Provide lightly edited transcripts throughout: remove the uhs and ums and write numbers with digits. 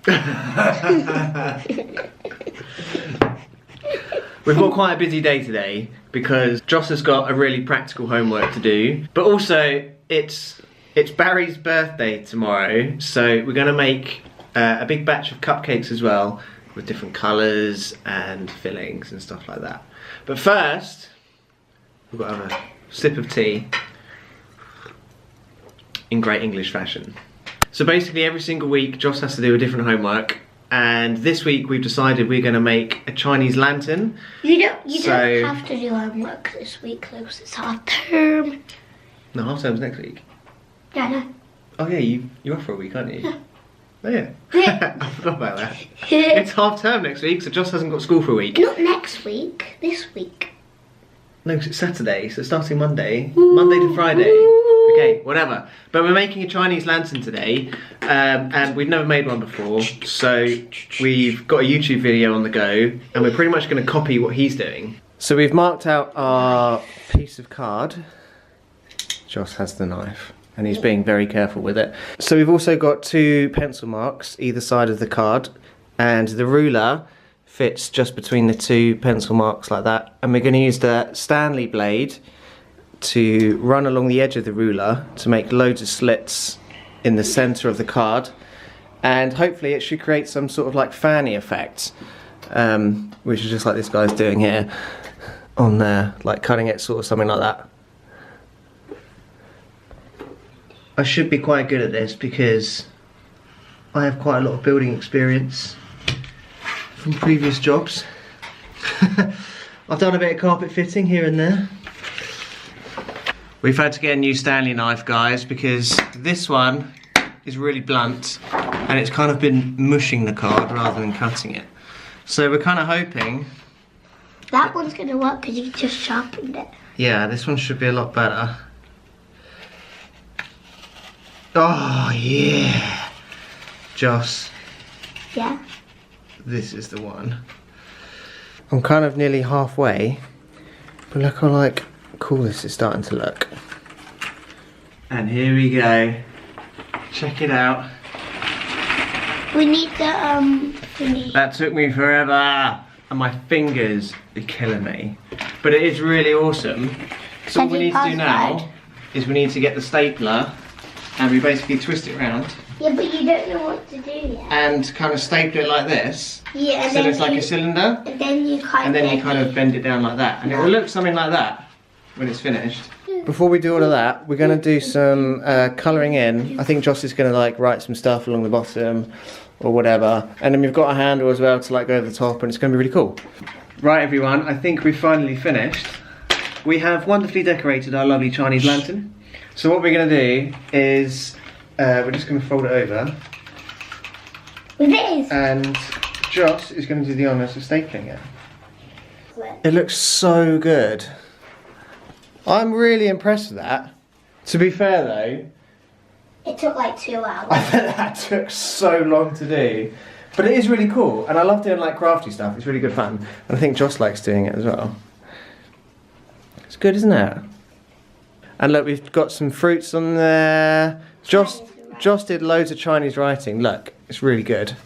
We've got quite a busy day today because Joss has got a really practical homework to do, but also it's Barry's birthday tomorrow, so we're going to make a big batch of cupcakes as well, with different colours and fillings and stuff like that. But first, we've got to have a sip of tea in great English fashion. So basically every single week Joss has to do a different homework, and this week we've decided we're going to make a Chinese lantern. You don't have to do homework this week because it's half term. No, half term's next week. Yeah, I know. Oh yeah, you're off for a week, aren't you? Yeah. Oh yeah. I forgot about that. It's half term next week, so Joss hasn't got school for a week. Not next week, this week. No, because it's Saturday, so starting Monday. Monday to Friday. Okay, whatever. But we're making a Chinese lantern today, and we've never made one before, so we've got a YouTube video on the go, and we're pretty much going to copy what he's doing. So we've marked out our piece of card. Joss has the knife, and he's being very careful with it. So we've also got 2 pencil marks either side of the card, and the ruler fits just between the 2 pencil marks like that, and we're going to use the Stanley blade to run along the edge of the ruler to make loads of slits in the centre of the card, and hopefully it should create some sort of like fanny effect, which is just like this guy's doing here on there, like cutting it sort of something like that. I should be quite good at this because I have quite a lot of building experience from previous jobs. I've done a bit of carpet fitting here and there. We've had to get a new Stanley knife, guys, because this one is really blunt and it's kind of been mushing the card rather than cutting it. So we're kind of hoping... That one's going to work because you just sharpened it. Yeah, this one should be a lot better. Oh, yeah. Joss. Yeah? This is the one. I'm kind of nearly halfway, but look how like cool this is starting to look. And here we go. Check it out. We need the thingy. That took me forever, and my fingers are killing me. But it is really awesome. So what we need to do now is we need to get the stapler, and we basically twist it around. Yeah, but you don't know what to do yet. And kind of staple it like this. Yeah, and so then it's like a cylinder. And then you kind of bend it down like that, and it will look something like that when it's finished. Before we do all of that, we're going to do some colouring in. I think Joss is going to like write some stuff along the bottom or whatever, and then we've got a handle as well to like go over the top, and it's going to be really cool. Right, everyone, I think we've finally finished. We have wonderfully decorated our lovely Chinese lantern. So what we're going to do is we're just going to fold it over. With this. And Joss is going to do the honours of stapling it. It looks so good. I'm really impressed with that. To be fair though, it took like 2 hours. I bet that took so long to do. But it is really cool, and I love doing like crafty stuff. It's really good fun. And I think Joss likes doing it as well. It's good, isn't it? And look, we've got some fruits on there. Joss did loads of Chinese writing. Look, it's really good.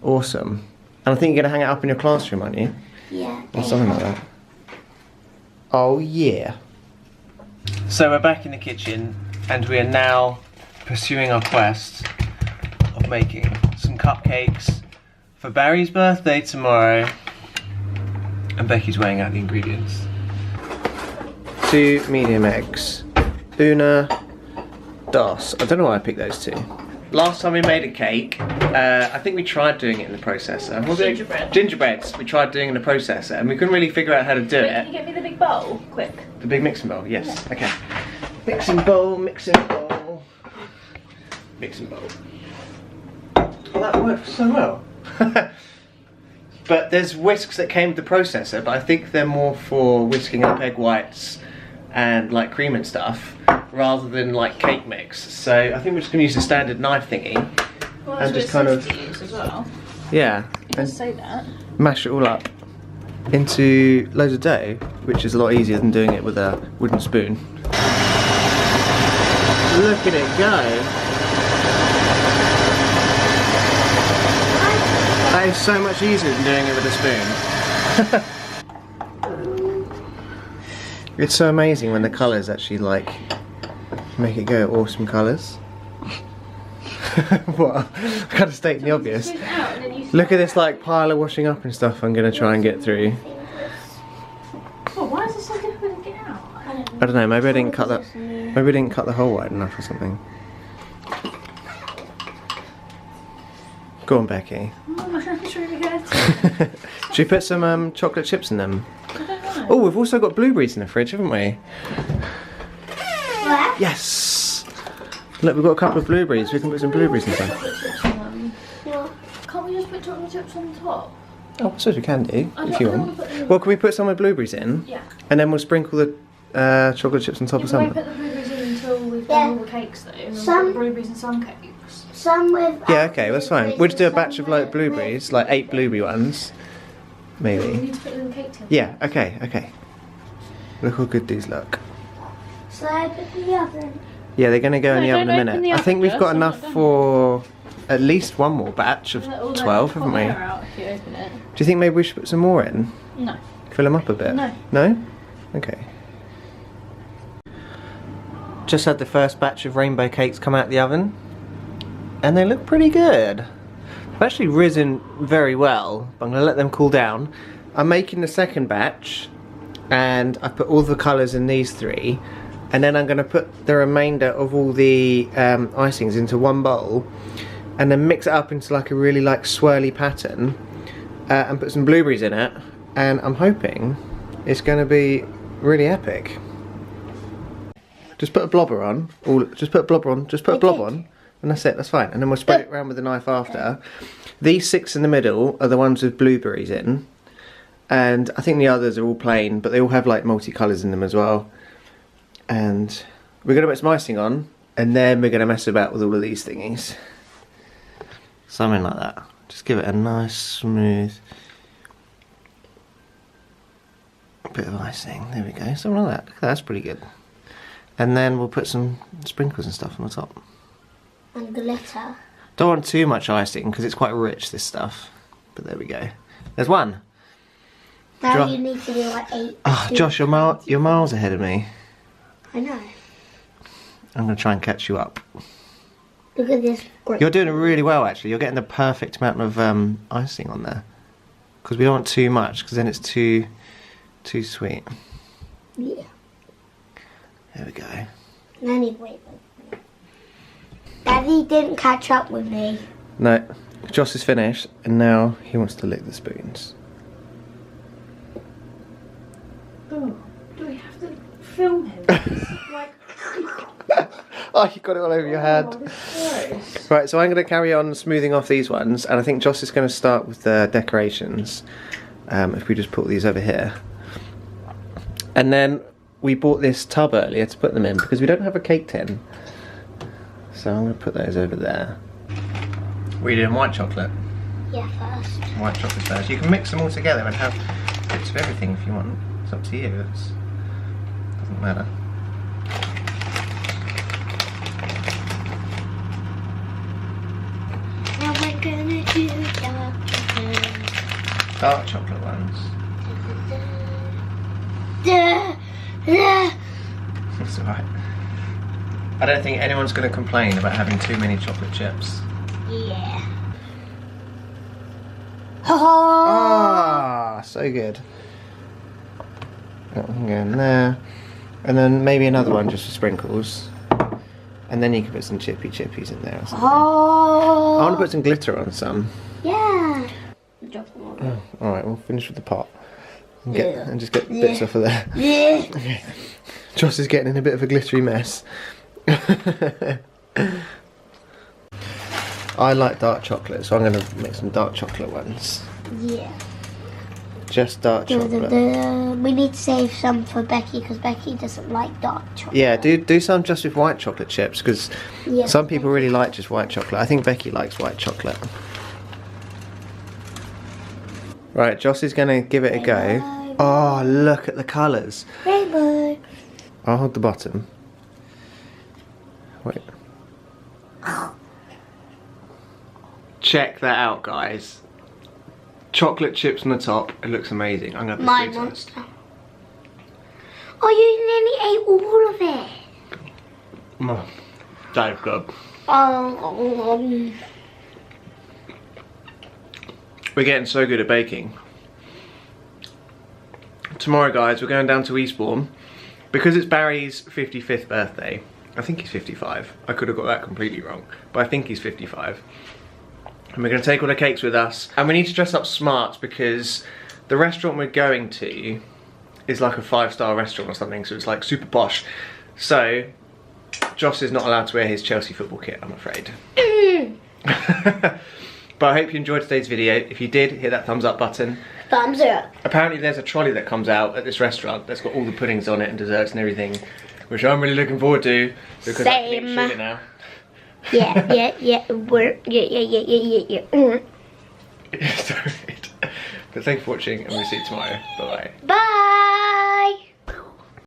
Awesome. And I think you're going to hang it up in your classroom, aren't you? Yeah. Or something like that. Oh yeah. So we're back in the kitchen, and we are now pursuing our quest of making some cupcakes for Barry's birthday tomorrow. And Becky's weighing out the ingredients. 2 medium eggs. Una, dos. I don't know why I picked those 2. Last time we made a cake, I think we tried doing it in the processor. Was it? Gingerbread. Gingerbreads. We tried doing it in the processor, and we couldn't really figure out how to do it. Can you get me the big bowl, quick? The big mixing bowl, yes. Okay. Mixing bowl, mixing bowl. Mixing bowl. Oh, that worked so well. But there's whisks that came with the processor, but I think they're more for whisking up egg whites and like cream and stuff, rather than like cake mix. So I think we're just going to use the standard knife thingy, Well, and just kind of use as well. yeah, You can say that. mash it all up into loads of dough, which is a lot easier than doing it with a wooden spoon. Look at it go! That is so much easier than doing it with a spoon. It's so amazing when the colours actually like make it go awesome colours. What? I gotta state the obvious. Look at this like pile of washing up and stuff I'm gonna try and get through. Oh, why is it so difficult to get out? I don't know, maybe I didn't cut that, maybe I didn't cut the hole wide enough or something. Go on, Becky. Oh, my hand's really good. Should we put some chocolate chips in them? I don't know. Oh, we've also got blueberries in the fridge, haven't we? What? Yes! Look, we've got a couple of blueberries. We can put some blueberries in them. What? Can't we just put chocolate chips on top? Oh, I suppose we can do, if you want. Put them... Well, can we put some with blueberries in? Yeah. And then we'll sprinkle the chocolate chips on top of We won't some. put the blueberries in until we've done all the cakes though. And then we'll put the blueberries in some cakes. Some with. Yeah, okay, that's fine. We'll just do a batch of like blueberries, like 8 blueberry ones. We Maybe. need to put them in the cake tin. Yeah, okay, okay. Look how good these look. So I put in the oven. Yeah, they're going to go in No, the oven in a don't open minute. the I think oven, we've Jess, got I'm enough not done for at least one more batch of Let all that 12, haven't hot we? air out if you open it. Do you think maybe we should put some more in? No. Fill them up a bit? No. No? Okay. Just had the first batch of rainbow cakes come out of the oven. And they look pretty good. They've actually risen very well, but I'm going to let them cool down. I'm making the second batch, and I put all the colours in these 3. And then I'm going to put the remainder of all the icings into one bowl, and then mix it up into like a really like swirly pattern, and put some blueberries in it. And I'm hoping it's going to be really epic. Just put a blobber on. Just put a blobber on. Just put a blob on. And that's it, that's fine. And then we'll spread it around with a knife after. These 6 in the middle are the ones with blueberries in. And I think the others are all plain, but they all have like multicolours in them as well. And we're going to put some icing on, and then we're going to mess about with all of these thingies. Something like that. Just give it a nice smooth bit of icing. There we go, something like that. Look, that's pretty good. And then we'll put some sprinkles and stuff on the top. And glitter. Don't want too much icing because it's quite rich, this stuff. But there we go. There's one. Now you need to do like 8. Oh, Josh, you're miles ahead of me. I know. I'm going to try and catch you up. Look at this. Great. You're doing it really well, actually. You're getting the perfect amount of icing on there. Because we don't want too much, because then it's too sweet. Yeah. There we go. Anyway. Daddy didn't catch up with me. No, Josh is finished, and now he wants to lick the spoons. Oh, do we have to film him? Like, Oh, you got it all over your hand. gross. Right, so I'm going to carry on smoothing off these ones, and I think Josh is going to start with the decorations. If we just put these over here. And then we bought this tub earlier to put them in, because we don't have a cake tin. So I'm going to put those over there. What are you doing, white chocolate? Yeah, first. White chocolate first. You can mix them all together and have bits of everything if you want. It's up to you. It doesn't matter. Now we're gonna do Dark chocolate ones. That's alright. I don't think anyone's going to complain about having too many chocolate chips. Yeah. Ah, so good. That one go in there. And then maybe another one just for sprinkles. And then you can put some chippies in there or something. Oh. I want to put some glitter on some. Yeah. Oh, alright, we'll finish with the pot. And just get bits off of there. Yeah. Okay. Joss is getting in a bit of a glittery mess. I like dark chocolate, so I'm going to make some dark chocolate ones. Yeah. Just dark chocolate. We need to save some for Becky because Becky doesn't like dark chocolate. Yeah, do some just with white chocolate chips because some people really like just white chocolate. I think Becky likes white chocolate. Right, Joss is going to give it a go. Oh, look at the colours. Rainbow. I'll hold the bottom. Wait. Check that out, guys. chocolate chips on the top. It looks amazing. I'm gonna have My this 3 times. monster. Oh, you nearly ate all of it. That is good. Oh. We're getting so good at baking. Tomorrow, guys, we're going down to Eastbourne. Because it's Barry's 55th birthday. I think he's 55. I could have got that completely wrong. But I think he's 55. And we're going to take all the cakes with us. And we need to dress up smart because the restaurant we're going to is like a 5-star restaurant or something. So it's like super posh. So Joss is not allowed to wear his Chelsea football kit, I'm afraid. But I hope you enjoyed today's video. If you did, hit that thumbs up button. Thumbs up. Apparently there's a trolley that comes out at this restaurant that's got all the puddings on it and desserts and everything, which I'm really looking forward to because I can eat sugar now. Yeah. But thank you for watching and we'll see you tomorrow. Bye bye. Bye.